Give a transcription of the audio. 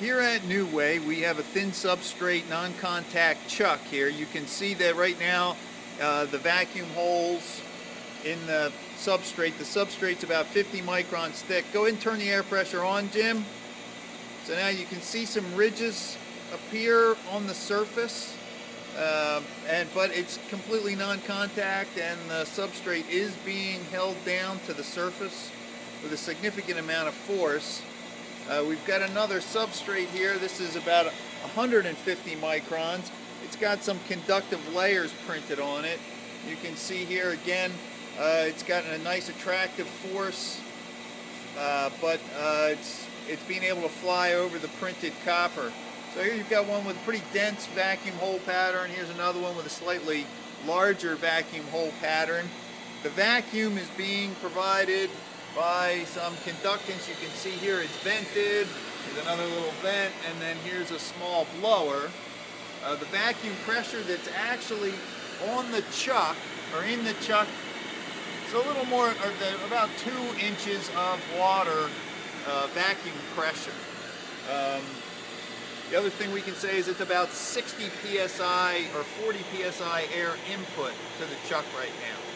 Here at New Way, we have a thin substrate non-contact chuck here. You can see that right now the vacuum holes in the substrate's about 50 microns thick. Go ahead and turn the air pressure on, Jim. So now you can see some ridges appear on the surface, but it's completely non-contact, and the substrate is being held down to the surface with a significant amount of force. We've got another substrate here. This is about 150 microns. It's got some conductive layers printed on it. You can see here again, it's got a nice attractive force, but it's being able to fly over the printed copper. So here you've got one with a pretty dense vacuum hole pattern. Here's another one with a slightly larger vacuum hole pattern. The vacuum is being provided by some conductance. You can see here it's vented. There's another little vent, and then here's a small blower. The vacuum pressure that's actually on the chuck, or in the chuck, it's a little more, or about 2 inches of water vacuum pressure. The other thing we can say is it's about 60 psi or 40 psi air input to the chuck right now.